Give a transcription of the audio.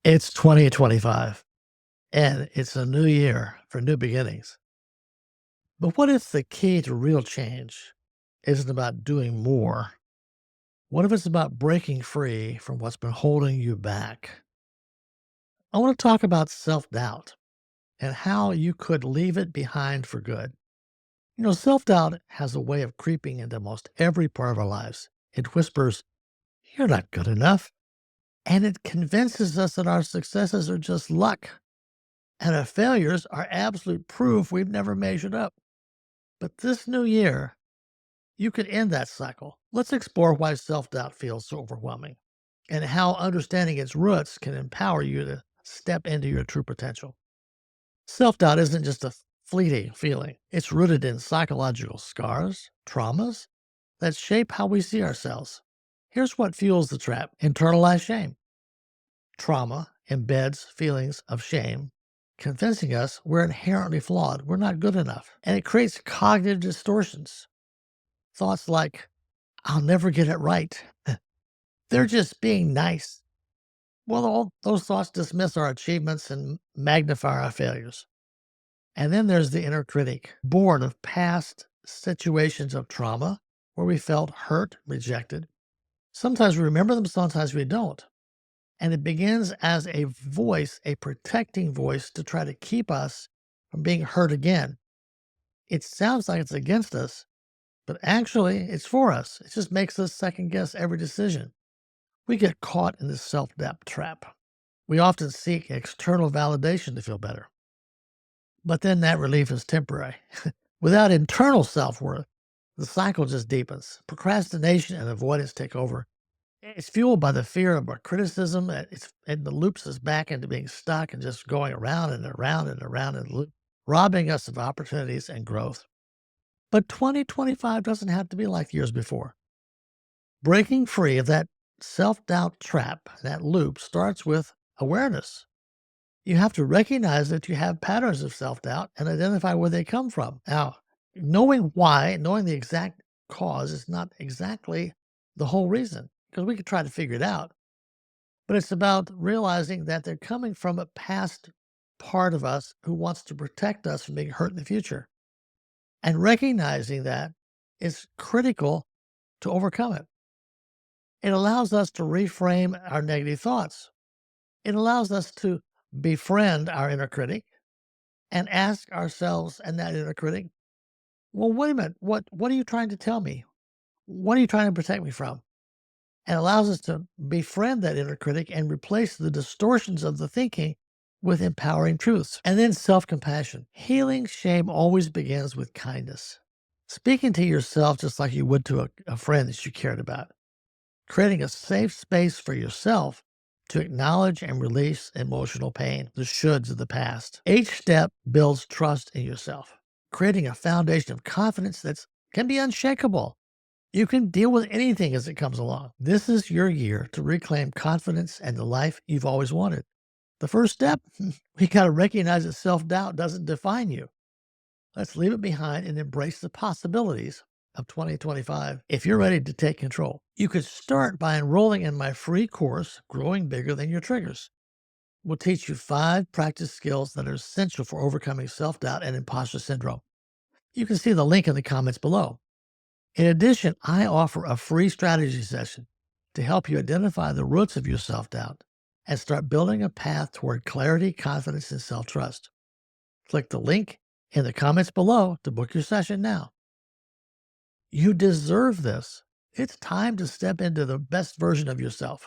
It's 2025, and it's a new year for new beginnings. But what if the key to real change isn't about doing more? What if it's about breaking free from what's been holding you back? I want to talk about self doubt and how you could leave it behind for good. Self doubt has a way of creeping into most every part of our lives. It whispers, "You're not good enough." And it convinces us that our successes are just luck and our failures are absolute proof we've never measured up. But this new year, you could end that cycle. Let's explore why self doubt feels so overwhelming and how understanding its roots can empower you to step into your true potential. Self doubt isn't just a fleeting feeling, it's rooted in psychological scars, traumas that shape how we see ourselves. Here's what fuels the trap: internalized shame. Trauma embeds feelings of shame, convincing us we're inherently flawed, we're not good enough, and it creates cognitive distortions. Thoughts like, "I'll never get it right." "They're just being nice." Well, all those thoughts dismiss our achievements and magnify our failures. And then there's the inner critic, born of past situations of trauma where we felt hurt, rejected. Sometimes we remember them, sometimes we don't. And it begins as a voice, a protecting voice to try to keep us from being hurt again. It sounds like it's against us, but actually it's for us. It just makes us second guess every decision. We get caught in this self doubt trap. We often seek external validation to feel better, but then that relief is temporary. Without internal self worth, the cycle just deepens. Procrastination and avoidance take over. It's fueled by the fear of our criticism. And the loops us back into being stuck and just going around and around and around and loop, robbing us of opportunities and growth. But 2025 doesn't have to be like years before. Breaking free of that self doubt trap, that loop, starts with awareness. You have to recognize that you have patterns of self doubt and identify where they come from. Now, knowing why, knowing the exact cause is not exactly the whole reason because we could try to figure it out. But it's about realizing that they're coming from a past part of us who wants to protect us from being hurt in the future. And recognizing that is critical to overcome it. It allows us to reframe our negative thoughts. It allows us to befriend our inner critic and ask ourselves and that inner critic, well, wait a minute, what are you trying to tell me? What are you trying to protect me from? And allows us to befriend that inner critic and replace the distortions of the thinking with empowering truths. And then self compassion. Healing shame always begins with kindness. Speaking to yourself just like you would to a friend that you cared about. Creating a safe space for yourself to acknowledge and release emotional pain, the shoulds of the past. Each step builds trust in yourself, creating a foundation of confidence that can be unshakable. You can deal with anything as it comes along. This is your year to reclaim confidence and the life you've always wanted. The first step, we got to recognize that self doubt doesn't define you. Let's leave it behind and embrace the possibilities of 2025. If you're ready to take control, you could start by enrolling in my free course, Growing Bigger Than Your Triggers. We'll teach you 5 practice skills that are essential for overcoming self doubt and imposter syndrome. You can see the link in the comments below. In addition, I offer a free strategy session to help you identify the roots of your self doubt and start building a path toward clarity, confidence, and self trust. Click the link in the comments below to book your session now. You deserve this. It's time to step into the best version of yourself.